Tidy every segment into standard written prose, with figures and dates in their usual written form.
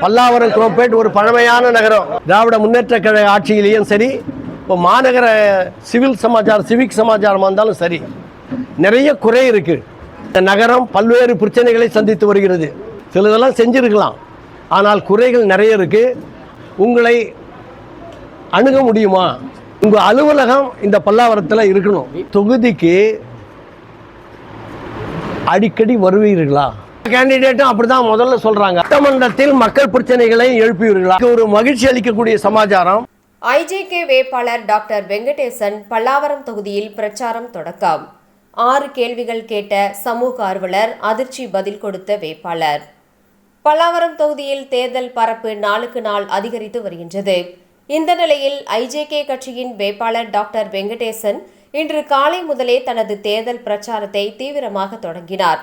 பல்லாவரம் குரோம்பேட் ஒரு பழமையான நகரம். திராவிட முன்னேற்ற கழக ஆட்சியிலேயும் சரி, இப்போ மாநகர சிவிக் சமாச்சாரமாக இருந்தாலும் சரி, நிறைய குறை இருக்குது. இந்த நகரம் பல்வேறு பிரச்சனைகளை சந்தித்து வருகிறது. சிலதெல்லாம் செஞ்சிருக்கலாம், ஆனால் குறைகள் நிறைய இருக்குது. உங்களை அணுக முடியுமா? உங்கள் அலுவலகம் இந்த பல்லாவரத்தில் இருக்கணும். தொகுதிக்கு அடிக்கடி வருவீர்களா? கேண்டிடேட்டும் அப்படிதான் முதல்ல சொல்றாங்க. சட்டமன்றத்தில் மக்கள் பிரச்சனைகளை எழுப்புவீர்களா? ஒரு மகிழ்ச்சி அளிக்கக்கூடிய சமாச்சாரம். ஐஜேகே வேட்பாளர் டாக்டர் வெங்கடேசன் பல்லாவரம் தொகுதியில் பிரச்சாரம் தொடக்கம். 6 கேள்விகள் கேட்ட சமூக ஆர்வலர் அதிர்ச்சி பதில் கொடுத்த வேட்பாளர். பல்லாவரம் தொகுதியில் தேர்தல் பரப்பு நாளுக்கு நாள் அதிகரித்து வருகின்றது. இந்த நிலையில் ஐஜேகே கட்சியின் வேட்பாளர் டாக்டர் வெங்கடேசன் இன்று காலை முதலே தனது தேர்தல் பிரச்சாரத்தை தீவிரமாக தொடங்கினார்.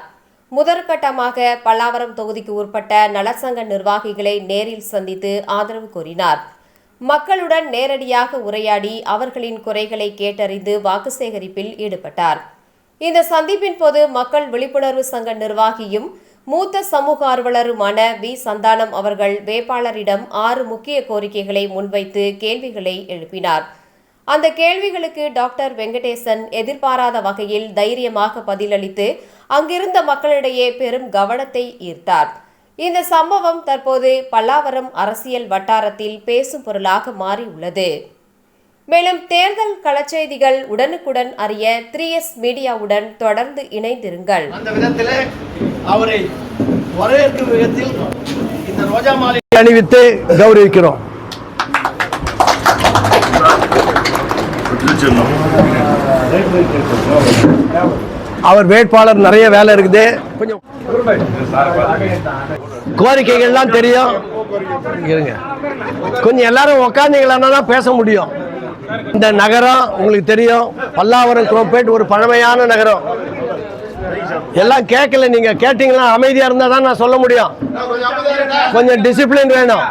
முதற்கட்டமாக பல்லாவரம் தொகுதிக்கு உட்பட்ட நலசங்க நிர்வாகிகளை நேரில் சந்தித்து ஆதரவு கோரினார். மக்களுடன் நேரடியாக உரையாடி அவர்களின் குறைகளை கேட்டறிந்து வாக்கு சேகரிப்பில் ஈடுபட்டார். இந்த சந்திப்பின் போது மக்கள் விழிப்புணர்வு சங்க நிர்வாகியும் மூத்த சமூக ஆர்வலருமான வி சந்தானம் அவர்கள் வேட்பாளரிடம் 6 முக்கிய கோரிக்கைகளை முன்வைத்து கேள்விகளை எழுப்பினார். அந்த கேள்விகளுக்கு டாக்டர் வெங்கடேசன் எதிர்பாராத வகையில் தைரியமாக பதிலளித்து அங்கிருந்த மக்களிடையே பெரும் கவனத்தை ஈர்த்தார். இந்த சம்பவம் தற்போது பல்லாவரம் அரசியல் வட்டாரத்தில் பேசும் பொருளாக மாறியுள்ளது. மேலும் தேர்தல் களச்செய்திகள் உடனுக்குடன் அறிய 3S மீடியாவுடன் தொடர்ந்து இணைந்திருங்கள். அந்த விதத்தில் அவரை வரவேற்கும் விதத்தில் இந்த ரோஜா மாலை அணிவித்து கௌரவிக்கிறோம். அவர் வேட்பாளர் நிறைய வேலை இருக்குது. கொஞ்சம் கோரிக்கைகள்லாம் தெரியும். கொஞ்சம் எல்லாரும் உக்காந்தீங்களா தான் பேச முடியும். இந்த நகரம் உங்களுக்கு தெரியும், பல்லாவரம் குரோம்பேட் ஒரு பழமையான நகரம். எல்லாம் கேட்கல, நீங்க கேட்டீங்களா அமைதியா இருந்தா தான் நான் சொல்ல முடியும். கொஞ்சம் டிசிப்ளின் வேணும்.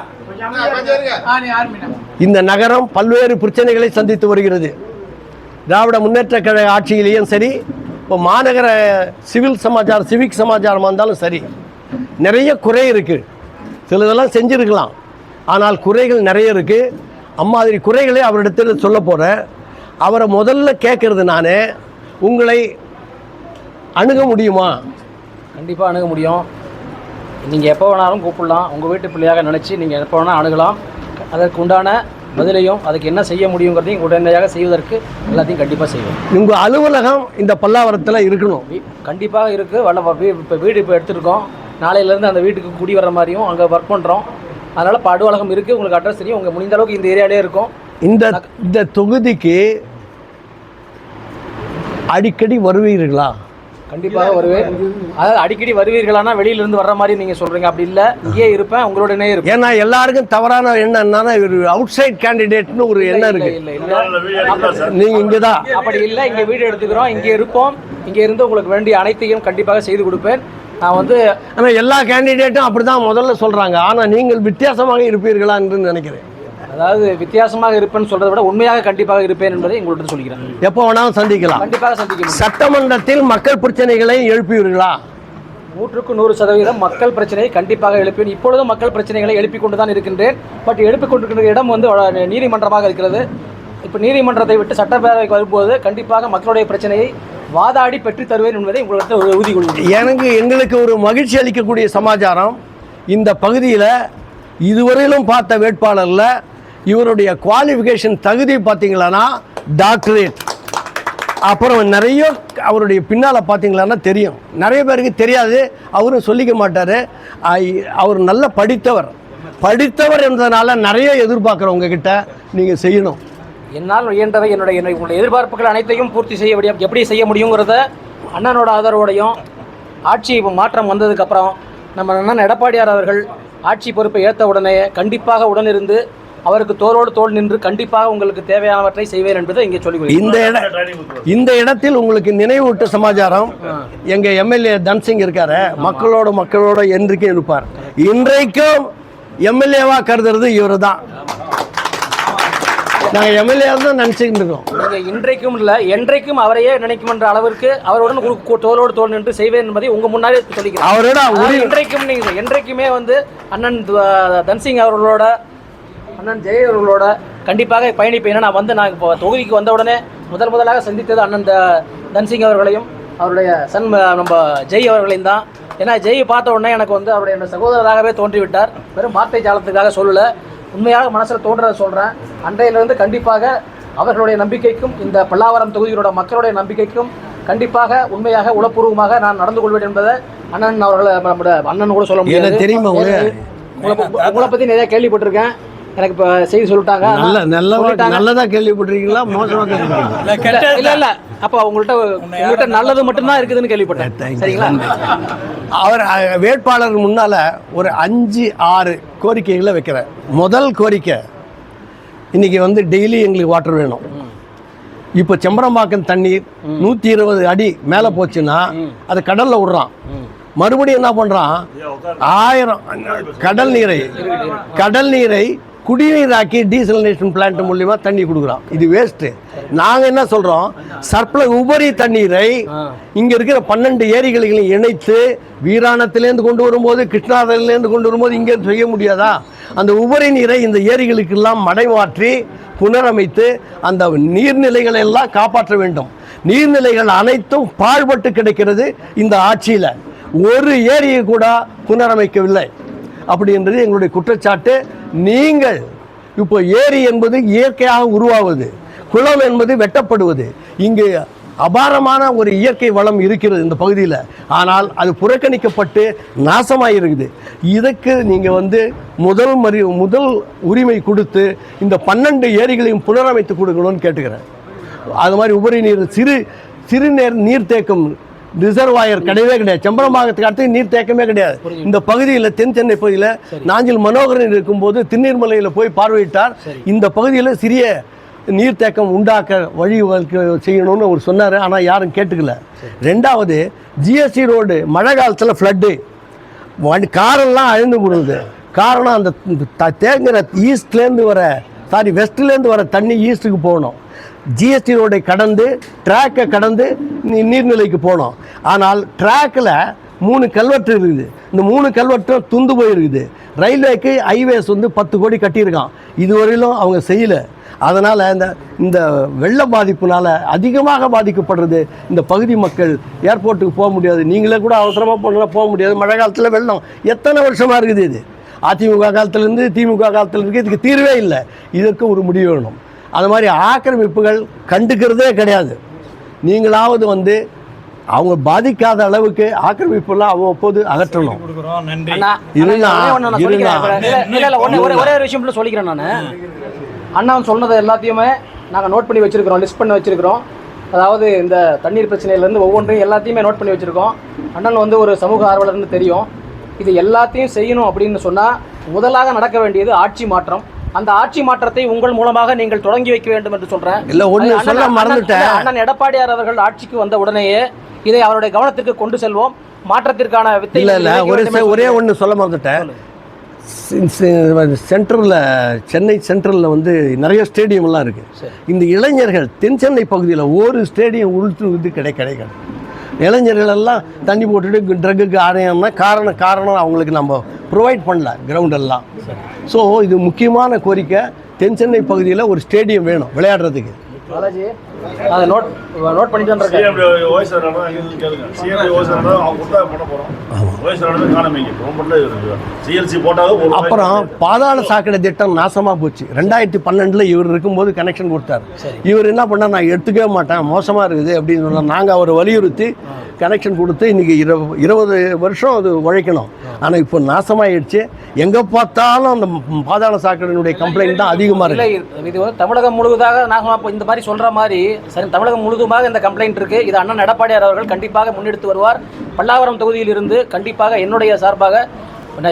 இந்த நகரம் பல்வேறு பிரச்சனைகளை சந்தித்து வருகிறது. திராவிட முன்னேற்ற கழக ஆட்சியிலேயும் சரி, இப்போ மாநகர சிவிக் சமாச்சாரமாக இருந்தாலும் சரி, நிறைய குறை இருக்குது. சிலதெல்லாம் செஞ்சுருக்கலாம், ஆனால் குறைகள் நிறைய இருக்குது. அம்மாதிரி குறைகளை அவரிடத்தில் சொல்ல போகிறேன். அவரை முதல்ல கேட்குறது நான், உங்களை அணுக முடியுமா? கண்டிப்பாக அணுக முடியும். நீங்கள் எப்போ வேணாலும் கூப்பிடலாம். உங்கள் வீட்டு பிள்ளையாக நினச்சி நீங்கள் எப்போ வேணால் அணுகலாம். அதற்கு உண்டான பதிலையும் அதுக்கு என்ன செய்ய முடியுங்கிறதையும் உடனடியாக செய்வதற்கு எல்லாத்தையும் கண்டிப்பாக செய்வோம். உங்கள் அலுவலகம் இந்த பல்லாவரத்தில் இருக்கணும். கண்டிப்பாக இருக்குது. இப்போ வீடு இப்போ எடுத்துருக்கோம். நாளையிலேருந்து அந்த வீட்டுக்கு குடி வர மாதிரியும் அங்கே ஒர்க் பண்ணுறோம். அதனால் இப்போ அலுவலகம் இருக்குது. உங்களுக்கு அட்ரஸ் தெரியும். உங்கள் முடிந்த அளவுக்கு இந்த ஏரியாவிலே இருக்கும். இந்த தொகுதிக்கு அடிக்கடி வருவீர்களா? கண்டிப்பாக வருவேன். அதாவது அடிக்கடி வருவீர்களானா வெளியிலிருந்து வர்ற மாதிரி நீங்கள் சொல்கிறீங்க. அப்படி இல்லை, இங்கேயே இருப்பேன், உங்களோடனே இருப்பேன். ஏன்னா எல்லாருக்கும் தவறான எண்ணம் என்னன்னா, அவுட் சைட் கேண்டிடேட்னு ஒரு எண்ணம் இருக்கு. நீங்கள் இங்கே தான். அப்படி இல்லை, இங்கே வீடு எடுத்துக்கிறோம், இங்கே இருப்போம். இங்கே இருந்து உங்களுக்கு வேண்டிய அனைத்தையும் கண்டிப்பாக செய்து கொடுப்பேன். நான் ஆனால் எல்லா கேண்டிடேட்டும் அப்படி தான் முதல்ல சொல்கிறாங்க. ஆனால் நீங்கள் வித்தியாசமாக இருப்பீர்களா என்று நினைக்கிறேன். அதாவது வித்தியாசமாக இருப்பேன்னு சொல்றதை விட உண்மையாக கண்டிப்பாக இருப்பேன் என்பதை உங்கள்கிட்ட சொல்லிக்கிறேன். எப்போ வேணாலும் சந்திக்கலாம். கண்டிப்பாக சந்திக்கலாம். சட்டமன்றத்தில் மக்கள் பிரச்சனைகளை எழுப்புவீர்களா? 100% மக்கள் பிரச்சனையை கண்டிப்பாக எழுப்பேன். இப்பொழுதும் மக்கள் பிரச்சனைகளை எழுப்பிக் கொண்டு தான் இருக்கின்றேன். பட் எழுப்பிக் கொண்டிருக்கிற இடம் நீதிமன்றமாக இருக்கிறது. இப்போ நீதிமன்றத்தை விட்டு சட்டப்பேரவைக்கு வரும்போது கண்டிப்பாக மக்களுடைய பிரச்சனையை வாதாடி பெற்று தருவேன் என்பதை உங்களுக்கு உறுதி கொள்கிறேன். எங்களுக்கு ஒரு மகிழ்ச்சி அளிக்கக்கூடிய சமாச்சாரம், இந்த பகுதியில் இதுவரையிலும் பார்த்த வேட்பாளரில் இவருடைய குவாலிஃபிகேஷன் தகுதி பார்த்தீங்களான்னா டாக்டரேட். அப்புறம் நிறைய அவருடைய பின்னால் பார்த்தீங்களான்னா தெரியும். நிறைய பேருக்கு தெரியாது, அவரும் சொல்லிக்க மாட்டார். அவர் நல்ல படித்தவர் என்பதனால நிறைய எதிர்பார்க்குறோம். உங்ககிட்ட நீங்கள் செய்யணும். என்னால் இயன்றவை என்னுடைய எதிர்பார்ப்புகள் அனைத்தையும் பூர்த்தி செய்ய முடியும். எப்படி செய்ய முடியுங்கிறத அண்ணனோட ஆதரவோடையும் ஆட்சி மாற்றம் வந்ததுக்கப்புறம் நம்ம அண்ணன் எடப்பாடியார் அவர்கள் ஆட்சி பொறுப்பை ஏற்ற உடனே கண்டிப்பாக உடனிருந்து அவருக்கு தோளோடு தோள் நின்று கண்டிப்பாக உங்களுக்கு தேவையானவற்றை செய்வேன் என்பதை இங்கே சொல்லி இந்த இடத்தில் உங்களுக்கு நினைவூட்ட சமாச்சாரம், எங்கள் எம்எல்ஏ தன்சிங் இருக்காரு, மக்களோட என்றைக்கும் இருப்பார். இன்றைக்கும் எம்எல்ஏவா கருதுறது இவர் தான். நாங்கள் எம்எல்ஏ தான் நினச்சிக்கிட்டு இருக்கோம். நீங்கள் இன்றைக்கும் இல்லை என்றைக்கும் அவரையே நினைக்கும் என்ற அளவிற்கு அவருடன் தோளோடு தோல் நின்று செய்வேன் என்பதை உங்கள் முன்னாடி சொல்லிக்கிறேன். அவரோட இன்றைக்கும் நீங்கள் என்றைக்குமே வந்து அண்ணன் தன்சிங் அவர்களோட, அண்ணன் ஜெய் அவர்களோட கண்டிப்பாக பயணிப்பேன். ஏன்னா நான் இப்போ தொகுதிக்கு வந்த உடனே முதலாக சந்தித்தது அண்ணன் தன்சிங் அவர்களையும் அவருடைய சன் நம்ம ஜெய் அவர்களையும் தான். ஏன்னா ஜெய் பார்த்த உடனே எனக்கு வந்து அவருடைய சகோதரராகவே தோன்றிவிட்டார். வெறும் வார்த்தை ஜாலத்துக்காக சொல்லலை, உண்மையாக மனசில் தோன்றதை சொல்கிறேன். அன்றையிலிருந்து கண்டிப்பாக அவர்களுடைய நம்பிக்கைக்கும் இந்த பல்லாவரம் தொகுதியோட மக்களுடைய நம்பிக்கைக்கும் கண்டிப்பாக உண்மையாக உளப்பூர்வமாக நான் நடந்து கொள்வேன் என்பதை அண்ணன் அவர்களை நம்மளோட அண்ணன் கூட சொல்ல முடியாது. தெரியுமா உங்களை பற்றி நிறைய கேள்விப்பட்டிருக்கேன். எனக்கு இப்போ செய்தி சொல்லிட்டாங்க. நல்லதா கேள்விப்பட்டிருக்கீங்களா, மோசமாக கேள்விப்பட்டிருக்கீங்களா? இல்லை அப்போ உங்கள்கிட்ட நல்லது மட்டும்தான் இருக்குதுன்னு கேள்விப்பட்டேன். சரிங்களா? அவர் வேட்பாளர் முன்னால் ஒரு 5-6 கோரிக்கைகளை வைக்கிறேன். முதல் கோரிக்கை, இன்றைக்கி வந்து டெய்லி எங்களுக்கு வாட்டர் வேணும். இப்போ செம்பரம்பாக்கம் தண்ணீர் 120 அடி மேலே போச்சுன்னா அதை கடலில் விடுறான். மறுபடியும் என்ன பண்ணுறான், 1000 கடல் நீரை குடிநீராக்கி டீசலினேஷன் பிளான்ட் மூலியமா தண்ணி கொடுக்குறோம். இது வேஸ்ட்டு. நாங்கள் என்ன சொல்கிறோம், உபரி தண்ணீரை இங்கே இருக்கிற 12 ஏரிகளையும் இணைத்து வீராணத்திலேருந்து கொண்டு வரும்போது, கிருஷ்ணாவிலேருந்து கொண்டு வரும்போது இங்கே செய்ய முடியாதா? அந்த உபரி நீரை இந்த ஏரிகளுக்கெல்லாம் மடைமாற்றி புனரமைத்து அந்த நீர்நிலைகளை எல்லாம் காப்பாற்ற வேண்டும். நீர்நிலைகள் அனைத்தும் பாழ்பட்டு கிடைக்கிறது இந்த ஆட்சியில். ஒரு ஏரியை கூட புனரமைக்கவில்லை அப்படின்றது எங்களுடைய குற்றச்சாட்டு. நீங்கள் இப்போ ஏரி என்பது இயற்கையாக உருவாவது, குளம் என்பது வெட்டப்படுவது. இங்கு அபாரமான ஒரு இயற்கை வளம் இருக்கிறது இந்த பகுதியில். ஆனால் அது புறக்கணிக்கப்பட்டு நாசமாக இருக்குது. இதுக்கு நீங்கள் வந்து முதல் உரிமை கொடுத்து இந்த 12 ஏரிகளையும் புனரமைத்து கொடுக்கணும்னு கேட்டுக்கிறேன். அது மாதிரி உபரி நீர் சிறு நீர்த்தேக்கம் ரிசர்வாயர் கிடையவே கிடையாது. செம்பரம்பாக்கத்துக்கு அடுத்து நீர்த்தேக்கமே கிடையாது இந்த பகுதியில். தென் சென்னை பகுதியில் நாஞ்சில் மனோகரன் இருக்கும்போது திருநீர்மலையில் போய் பார்வையிட்டார். இந்த பகுதியில் சிறிய நீர்த்தேக்கம் உண்டாக்க வழி செய்யணும்னு அவர் சொன்னார். ஆனால் யாரும் கேட்டுக்கல. ரெண்டாவது, ஜிஎஸ்டி ரோடு மழை காலத்தில் ஃப்ளட்டு, காரெல்லாம் அழிந்து போடுது. காரணம் அந்த தேங்குற வெஸ்ட்லேருந்து வர தண்ணி ஈஸ்ட்டுக்கு போகணும். ஜிஎஸ்டி ரோடை கடந்து ட்ராக்கை கடந்து நீர்நிலைக்கு போனோம். ஆனால் ட்ராக்கில் 3 கல்வெட்டு இருக்குது. இந்த 3 கல்வெட்டும் துந்து போயிருக்குது. ரயில்வேக்கு ஹைவேஸ் வந்து 10 கோடி கட்டியிருக்கான். இதுவரையிலும் அவங்க செய்யலை. அதனால் இந்த வெள்ள பாதிப்புனால் அதிகமாக பாதிக்கப்படுறது இந்த பகுதி மக்கள். ஏர்போர்ட்டுக்கு போக முடியாது. நீங்களே கூட அவசரமாக போக முடியாது. மழை காலத்தில் வெள்ளம் எத்தனை வருஷமாக இருக்குது. இது அதிமுக காலத்திலேருந்து திமுக காலத்தில் இருக்குது. இதுக்கு தீர்வே இல்லை. இதற்கு ஒரு முடிவு வேணும். அது மாதிரி ஆக்கிரமிப்புகள் கண்டுக்கிறதே கிடையாது. நீங்களாவது வந்து அவங்க பாதிக்காத அளவுக்கு ஆக்கிரமிப்புலாம் அவ்வப்போது அகற்றணும். ஒரே ஒரு விஷயம் சொல்லிக்கிறேன். நான் அண்ணா சொன்னதை எல்லாத்தையுமே நாங்கள் நோட் பண்ணி வச்சிருக்கிறோம், லிஸ்ட் பண்ணி வச்சிருக்கிறோம். அதாவது இந்த தண்ணீர் பிரச்சனையிலேருந்து ஒவ்வொன்றையும் எல்லாத்தையுமே நோட் பண்ணி வச்சுருக்கோம். அண்ணன் வந்து ஒரு சமூக ஆர்வலர்னு தெரியும். இது எல்லாத்தையும் செய்யணும் அப்படின்னு சொன்னால் முதலாக நடக்க வேண்டியது ஆட்சி மாற்றம். அந்த ஆட்சி மாற்றத்தை உங்கள் மூலமாக நீங்கள் தொடங்கி வைக்க வேண்டும் என்று சொல்றேன். இல்ல ஒண்ணு சொல்ல மறந்துட்டேன். அண்ணன் எடப்பாடியார் அவர்கள் ஆட்சிக்கு வந்த உடனேயே இதை அவருடைய கவனத்திற்கு கொண்டு செல்வோம். மாற்றத்திற்கான வித்தை ஒரே ஒன்று சொல்ல மறந்துட்டேன். சென்ட்ரலில் சென்னை சென்ட்ரலில் வந்து நிறைய ஸ்டேடியம்லாம் இருக்குது. இந்த இளைஞர்கள் தென் சென்னை பகுதியில் ஒரு ஸ்டேடியம் உள்து கிடைக்காது. இளைஞர்கள் எல்லாம் தண்ணி போட்டுட்டு ட்ரக்குக்கு ஆணையம்னா காரணம் அவங்களுக்கு நம்ம ப்ரொவைட் பண்ணல கிரவுண்டெல்லாம். ஸோ இது முக்கியமான கோரிக்கை. தென் சென்னை பகுதியில் ஒரு ஸ்டேடியம் வேணும் விளையாடுறதுக்கு. பாலாஜி அதை நோட் பண்ணிட்டு அப்புறம் பாதாள சாக்கடை திட்டம் நாசமாக போச்சு. 2012 இவர் இருக்கும்போது கனெக்ஷன் கொடுத்தார். இவர் என்ன பண்ணால் நான் எடுத்துக்கவே மாட்டேன், மோசமாக இருக்குது அப்படின்னு சொன்னால் நாங்கள் அவரை வலியுறுத்தி கனெக்ஷன் கொடுத்து இன்றைக்கி 20 வருஷம் அது உழைக்கணும். ஆனால் இப்போ நாசமாகிடுச்சு. எங்கே பார்த்தாலும் அந்த பாதாள சாக்கடையினுடைய கம்ப்ளைண்ட் தான் அதிகமாக இருக்குது. இது வந்து தமிழகம் முழுவதாக நாங்கள் இந்த மாதிரி சொல்கிற மாதிரி சரி, தமிழகம் முழுவதுமாக இந்த கம்ப்ளைண்ட் இருக்குது. இது அண்ணன் எடப்பாடியார் அவர்கள் கண்டிப்பாக முன்னெடுத்து வருவார். பல்லாவரம் தொகுதியிலிருந்து கண்டிப்பாக என்னுடைய சார்பாக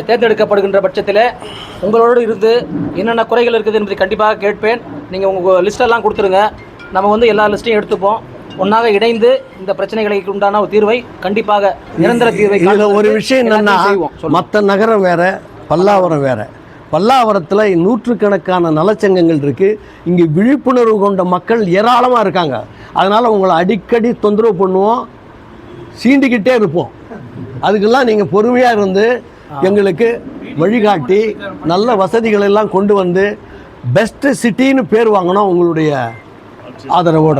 தேர்ந்தெடுக்கப்படுகின்ற பட்சத்தில் உங்களோடு இருந்து என்னென்ன குறைகள் இருக்குது என்பதை கண்டிப்பாக கேட்பேன். நீங்கள் உங்கள் லிஸ்டெல்லாம் கொடுத்துருங்க. நம்ம வந்து எல்லா லிஸ்ட்டையும் எடுத்துப்போம். ஒன்றாக இணைந்து இந்த பிரச்சனைகளுக்கு உண்டான ஒரு தீர்வை கண்டிப்பாக நிரந்தர தீர்வை. ஒரு விஷயம் என்னன்னா, மற்ற நகரம் வேற, பல்லாவரம் வேற. பல்லாவரத்தில் நூற்றுக்கணக்கான நலச்சங்கங்கள் இருக்குது. இங்கே விழிப்புணர்வு கொண்ட மக்கள் ஏராளமாக இருக்காங்க. அதனால் உங்களை அடிக்கடி தொந்தரவு பண்ணுவோம், சீண்டிக்கிட்டே இருப்போம். அதுக்கெல்லாம் நீங்கள் பொறுமையாக இருந்து எங்களுக்கு வழிகாட்டி நல்ல வசதிகள் எல்லாம் கொண்டு வந்து பெஸ்ட் சிட்டின்னு பேர் வாங்கணும். உங்களுடைய ஆதரவோட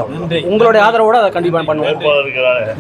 அதை கண்டிப்பாக பண்ணுவோம்.